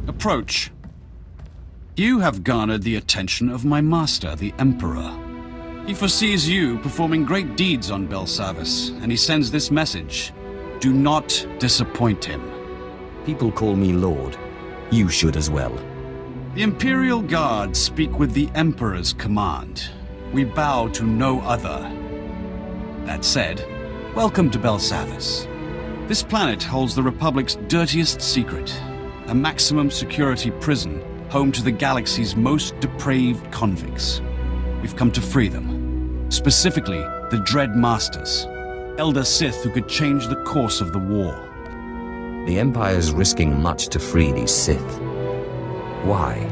Approach. You have garnered the attention of my master, the Emperor. He foresees you performing great deeds on Belsavis, and he sends this message. Do not disappoint him. People call me Lord. You should as well. The Imperial Guards speak with the Emperor's command. We bow to no other. That said, welcome to Belsavis. This planet holds the Republic's dirtiest secret, a maximum security prison home to the galaxy's most depraved convicts. We've come to free them. Specifically, the Dread Masters, Elder Sith who could change the course of the war. The Empire's risking much to free these Sith. Why?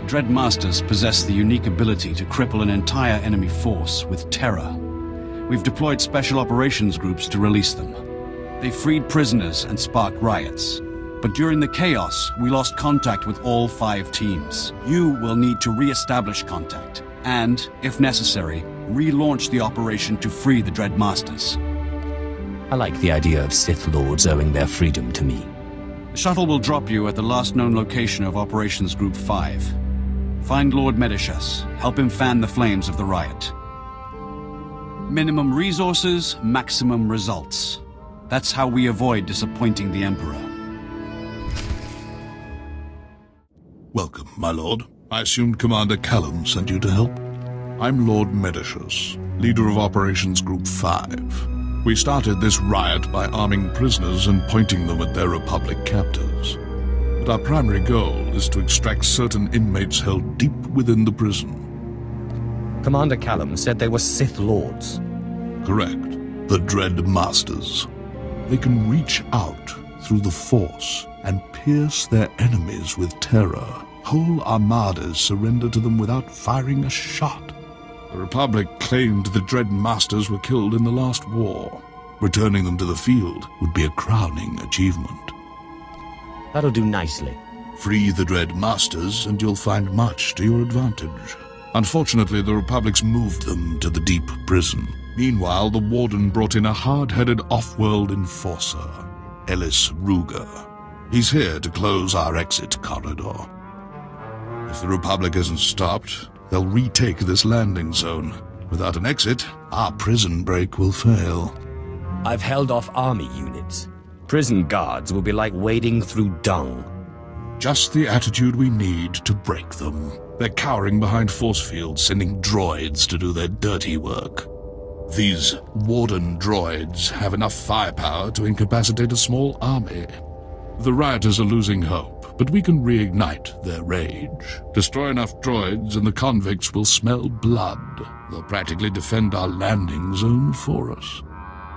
Dread Masters possess the unique ability to cripple an entire enemy force with terror. We've deployed special operations groups to release them. They freed prisoners and sparked riots. But during the chaos, we lost contact with all 5 teams. You will need to re-establish contact, and, if necessary, relaunch the operation to free the Dread Masters. I like the idea of Sith Lords owing their freedom to me. The shuttle will drop you at the last known location of Operations Group 5. Find Lord Medicius. Help him fan the flames of the riot. Minimum resources, maximum results. That's how we avoid disappointing the Emperor. Welcome, my lord. I assumed Commander Callum sent you to help. I'm Lord Medicius, leader of Operations Group 5. We started this riot by arming prisoners and pointing them at their Republic captors. But our primary goal is to extract certain inmates held deep within the prison. Commander Callum said they were Sith Lords. Correct. The Dread Masters. They can reach out through the Force and pierce their enemies with terror. Whole armadas surrender to them without firing a shot. The Republic claimed the Dread Masters were killed in the last war. Returning them to the field would be a crowning achievement. That'll do nicely. Free the Dread Masters and you'll find much to your advantage. Unfortunately, the Republic's moved them to the deep prison. Meanwhile, the Warden brought in a hard-headed off-world enforcer, Ellis Ruger. He's here to close our exit corridor. If the Republic isn't stopped, they'll retake this landing zone. Without an exit, our prison break will fail. I've held off army units. Prison guards will be like wading through dung. Just the attitude we need to break them. They're cowering behind force fields, sending droids to do their dirty work. These Warden droids have enough firepower to incapacitate a small army. The rioters are losing hope, but we can reignite their rage. Destroy enough droids and the convicts will smell blood. They'll practically defend our landing zone for us.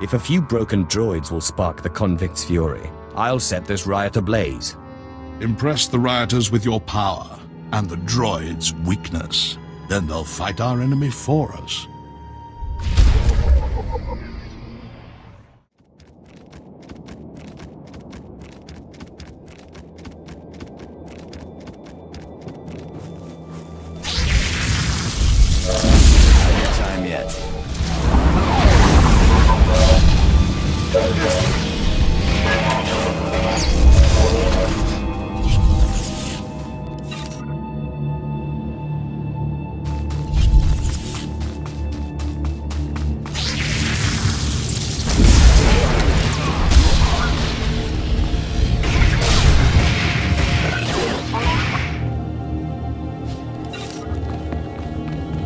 If a few broken droids will spark the convicts' fury, I'll set this riot ablaze. Impress the rioters with your power and the droids' weakness. Then they'll fight our enemy for us. Time yet.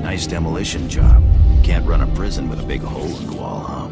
Nice demolition job. Can't run a prison with a big hole in the wall, huh?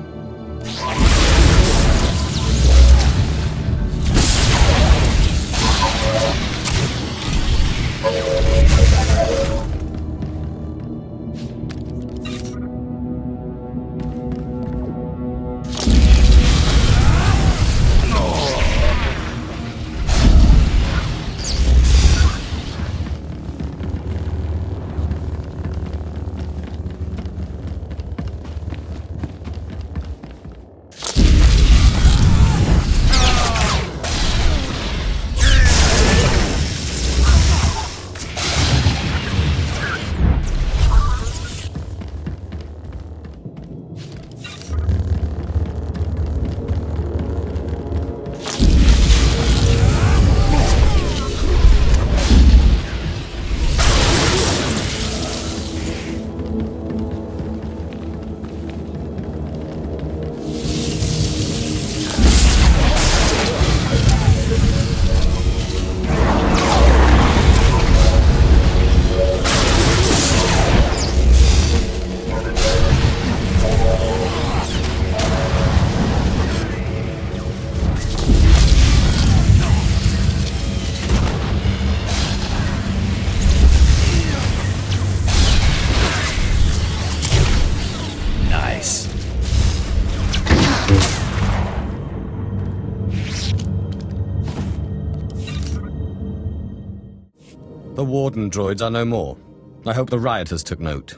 The Warden droids are no more. I hope the rioters took note.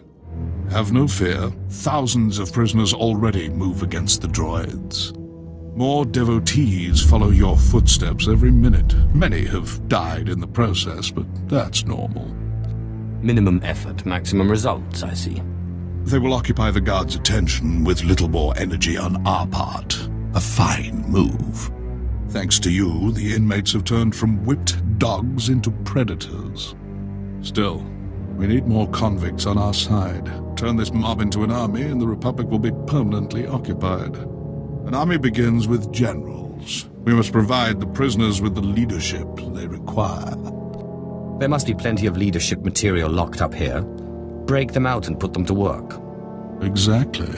Have no fear. Thousands of prisoners already move against the droids. More devotees follow your footsteps every minute. Many have died in the process, but that's normal. Minimum effort, maximum results, I see. They will occupy the guards' attention with little more energy on our part. A fine move. Thanks to you, the inmates have turned from whipped dogs into predators. Still, we need more convicts on our side. Turn this mob into an army and the Republic will be permanently occupied. An army begins with generals. We must provide the prisoners with the leadership they require. There must be plenty of leadership material locked up here. Break them out and put them to work. Exactly.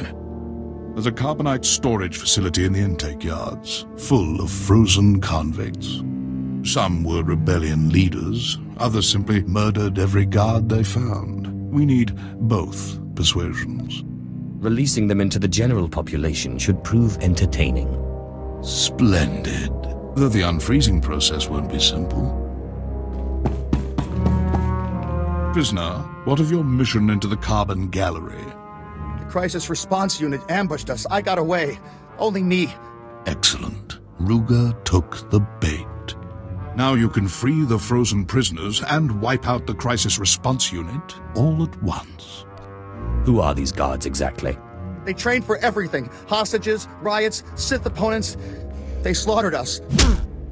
There's a carbonite storage facility in the intake yards, full of frozen convicts. Some were rebellion leaders, others simply murdered every guard they found. We need both persuasions. Releasing them into the general population should prove entertaining. Splendid. Though the unfreezing process won't be simple. Prisoner, what of your mission into the Carbon Gallery? Crisis response unit ambushed us. I got away. Only me. Excellent. Ruga took the bait. Now you can free the frozen prisoners and wipe out the crisis response unit all at once. Who are these guards exactly? They trained for everything. Hostages, riots, Sith opponents. They slaughtered us.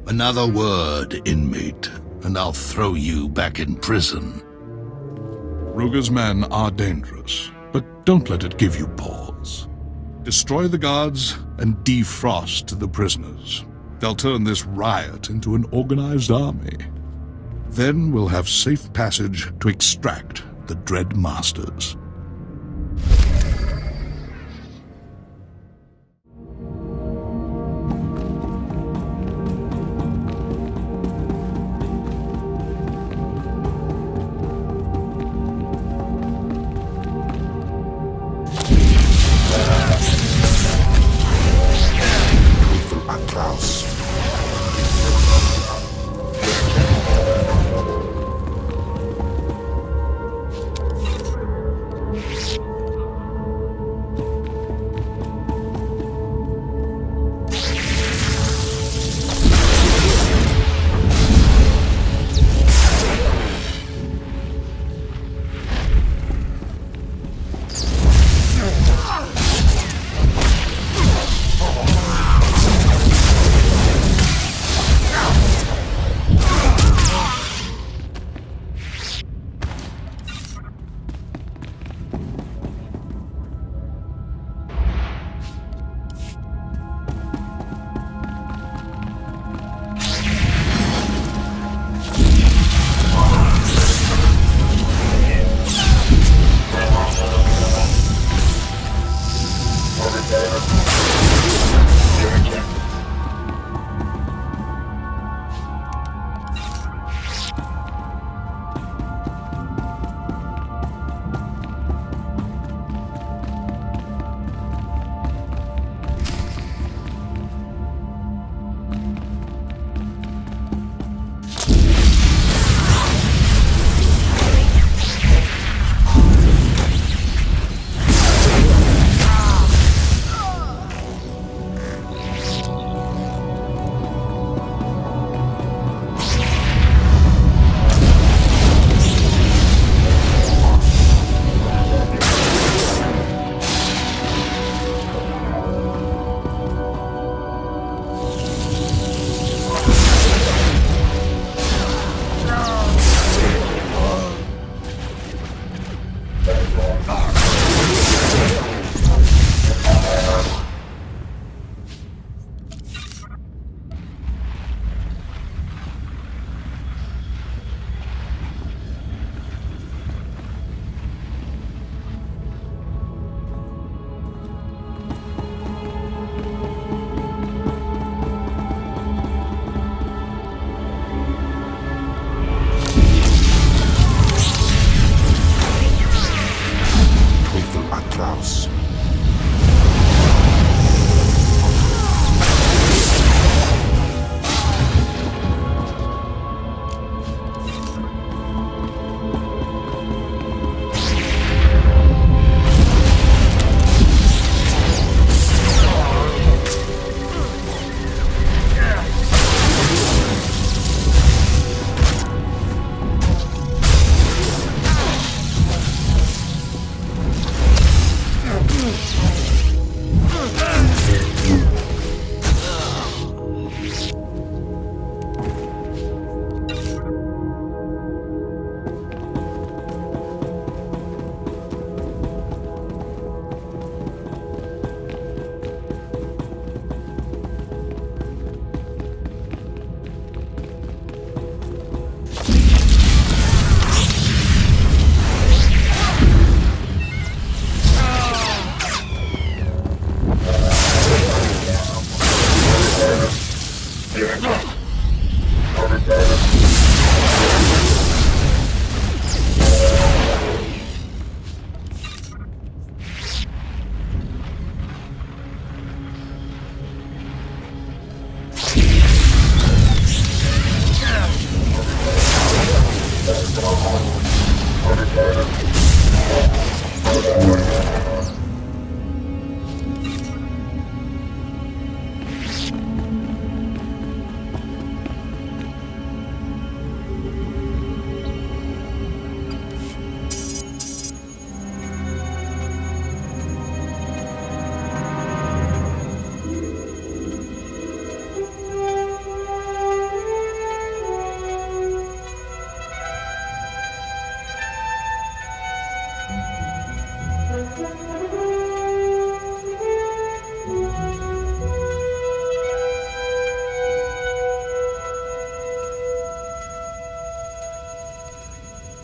Another word, inmate, and I'll throw you back in prison. Ruga's men are dangerous, but don't let it give you pause. Destroy the guards and defrost the prisoners. They'll turn this riot into an organized army. Then we'll have safe passage to extract the Dread Masters.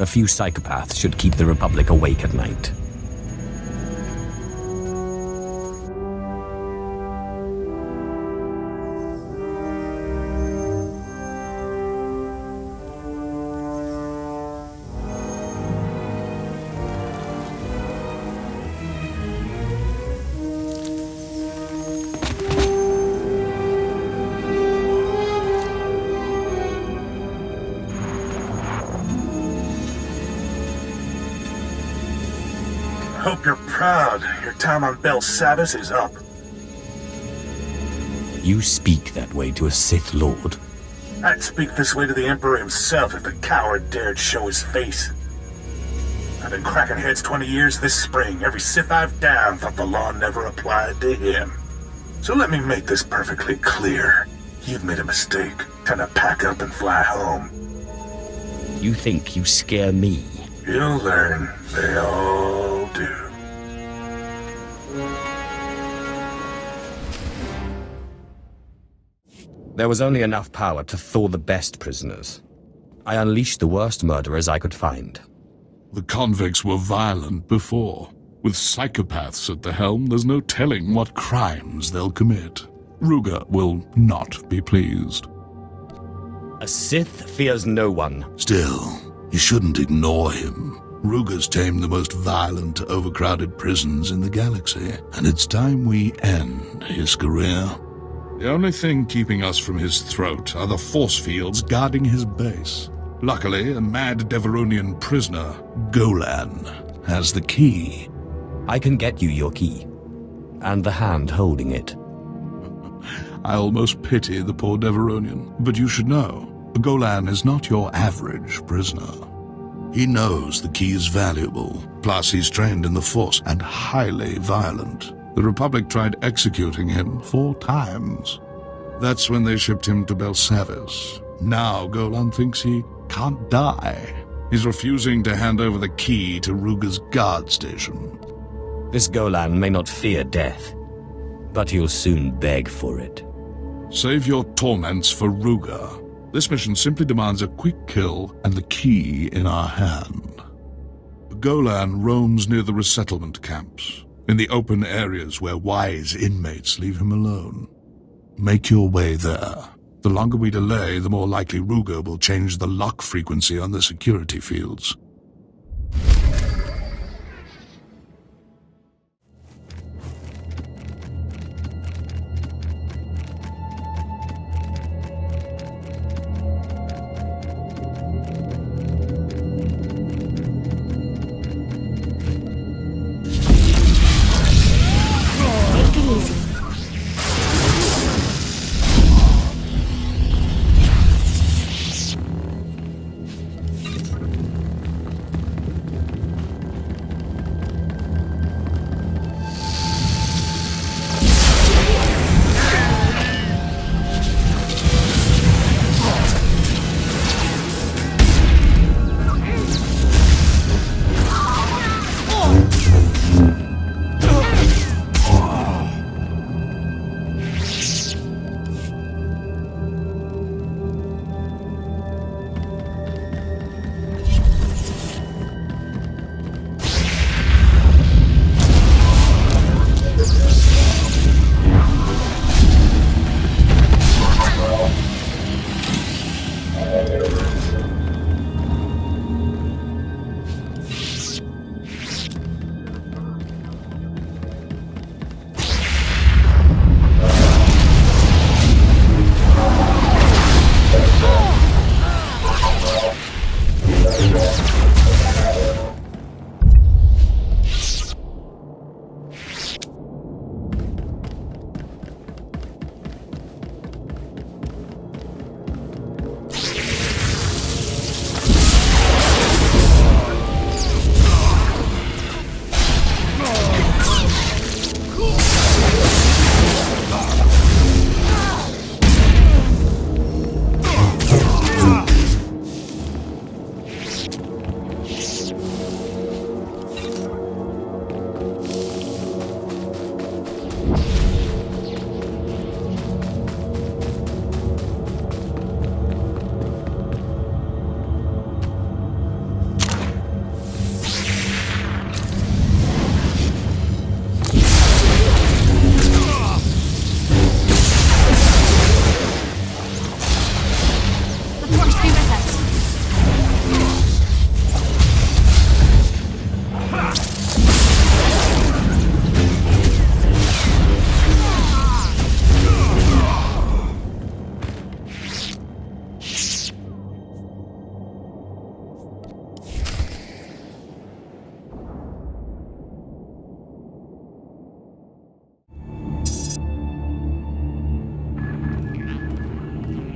A few psychopaths should keep the Republic awake at night. Hope you're proud. Your time on Belsavis is up. You speak that way to a Sith Lord? I'd speak this way to the Emperor himself if the coward dared show his face. I've been cracking heads 20 years this spring. Every Sith I've downed thought the law never applied to him. So let me make this perfectly clear. You've made a mistake. Time to pack up and fly home. You think you scare me? You'll learn. They all do. There was only enough power to thaw the best prisoners. I unleashed the worst murderers I could find. The convicts were violent before. With psychopaths at the helm, there's no telling what crimes they'll commit. Ruger will not be pleased. A Sith fears no one. Still, you shouldn't ignore him. Ruger's tamed the most violent, overcrowded prisons in the galaxy, and it's time we end his career. The only thing keeping us from his throat are the force fields guarding his base. Luckily, a mad Deveronian prisoner, Golan, has the key. I can get you your key. And the hand holding it. I almost pity the poor Deveronian, but you should know, Golan is not your average prisoner. He knows the key is valuable, plus he's trained in the Force and highly violent. The Republic tried executing him 4 times. That's when they shipped him to Belsavis. Now Golan thinks he can't die. He's refusing to hand over the key to Ruger's guard station. This Golan may not fear death, but he'll soon beg for it. Save your torments for Ruger. This mission simply demands a quick kill and the key in our hand. Golan roams near the resettlement camps, in the open areas where wise inmates leave him alone. Make your way there. The longer we delay, the more likely Ruger will change the lock frequency on the security fields.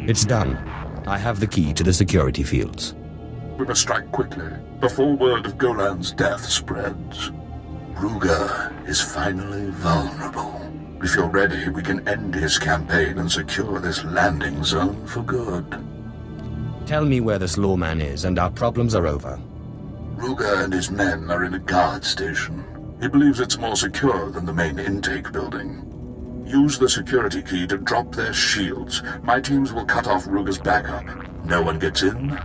It's done. I have the key to the security fields. We must strike quickly, before word of Golan's death spreads. Ruger is finally vulnerable. If you're ready, we can end his campaign and secure this landing zone for good. Tell me where this lawman is, and our problems are over. Ruger and his men are in a guard station. He believes it's more secure than the main intake building. Use the security key to drop their shields. My teams will cut off Ruger's backup. No one gets in,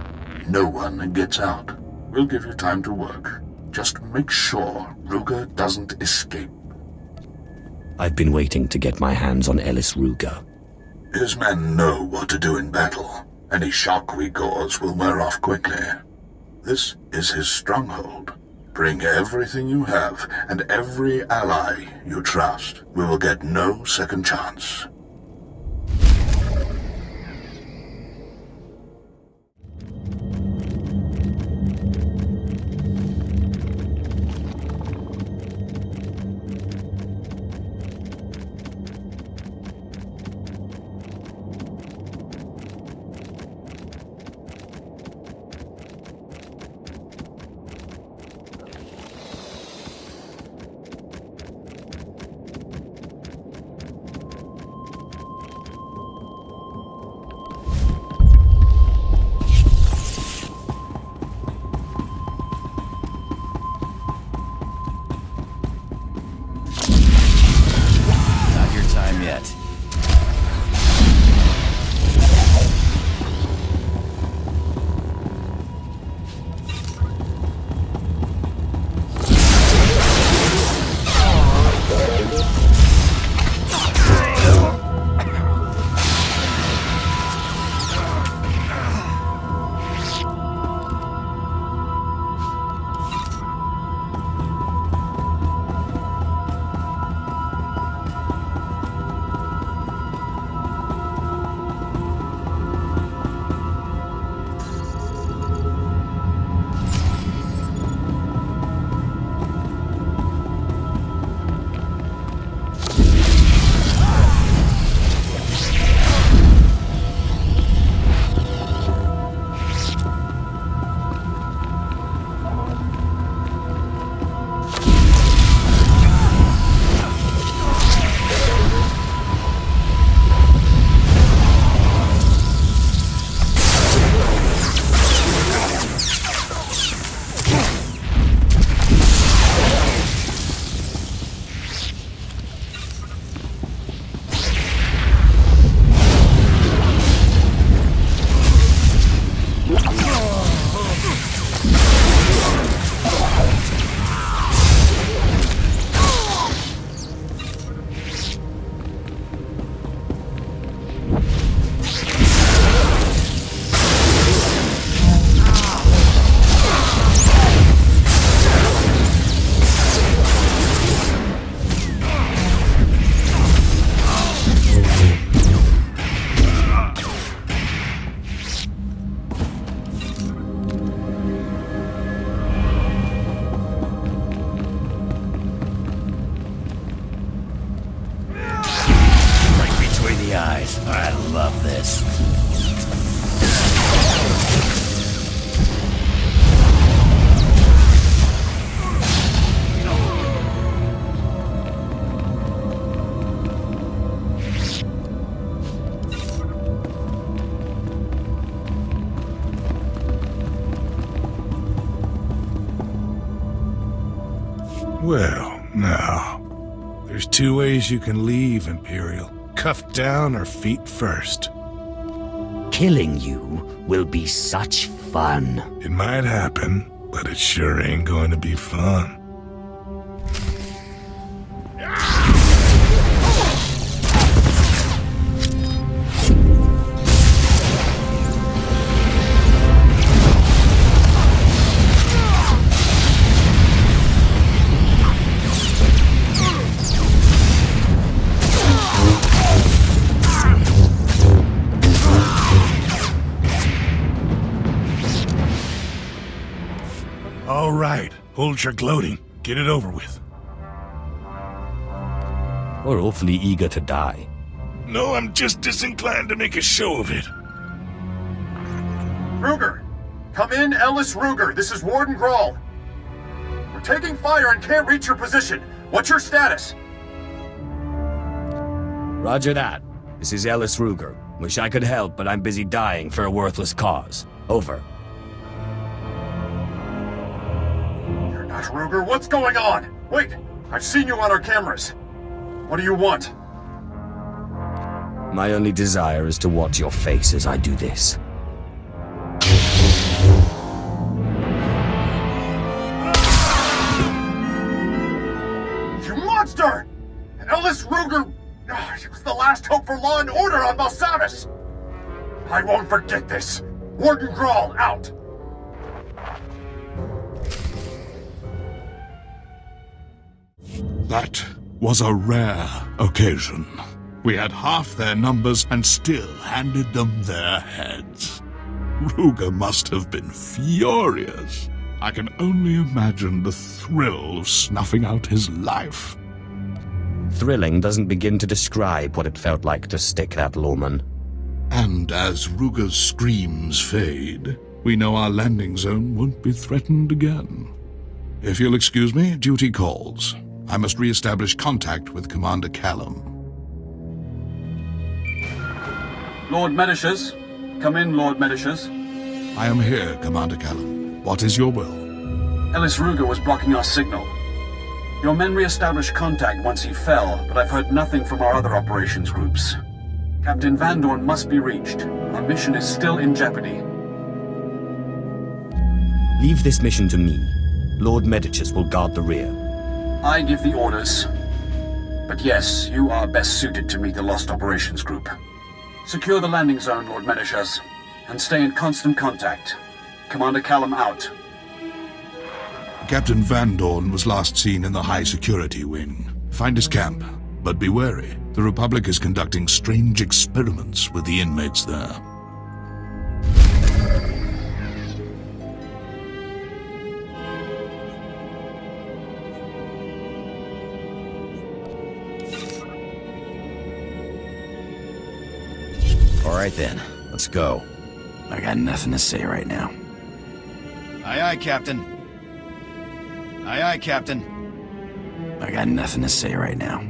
no one gets out. We'll give you time to work. Just make sure Ruger doesn't escape. I've been waiting to get my hands on Ellis Ruger. His men know what to do in battle. Any shock we cause will wear off quickly. This is his stronghold. Bring everything you have, and every ally you trust. We will get no second chance. Well, now, there's two ways you can leave, Imperial. Cuffed down or feet first. Killing you will be such fun. It might happen, but it sure ain't going to be fun. All right, hold your gloating. Get it over with. We're awfully eager to die. No, I'm just disinclined to make a show of it. Ruger! Come in, Ellis Ruger. This is Warden Grawl. We're taking fire and can't reach your position. What's your status? Roger that. This is Ellis Ruger. Wish I could help, but I'm busy dying for a worthless cause. Over. You're not Ruger. What's going on? Wait, I've seen you on our cameras. What do you want? My only desire is to watch your face as I do this. You monster! Ellis Ruger! He was the last hope for law and order on Belsavis! I won't forget this! Warden Grawl, out! That was a rare occasion. We had half their numbers and still handed them their heads. Ruger must have been furious. I can only imagine the thrill of snuffing out his life. Thrilling doesn't begin to describe what it felt like to stick that lawman. And as Ruger's screams fade, we know our landing zone won't be threatened again. If you'll excuse me, duty calls. I must re-establish contact with Commander Callum. Lord Medicius. Come in, Lord Medicius. I am here, Commander Callum. What is your will? Ellis Ruger was blocking our signal. Your men re-established contact once he fell, but I've heard nothing from our other operations groups. Captain Van Dorn must be reached. Our mission is still in jeopardy. Leave this mission to me. Lord Medicius will guard the rear. I give the orders. But yes, you are best suited to meet the Lost Operations Group. Secure the landing zone, Lord Medicius, and stay in constant contact. Commander Callum out. Captain Van Dorn was last seen in the high security wing. Find his camp, but be wary. The Republic is conducting strange experiments with the inmates there. All right then, let's go. I got nothing to say right now. Aye, aye, Captain. Aye, aye, Captain. I got nothing to say right now.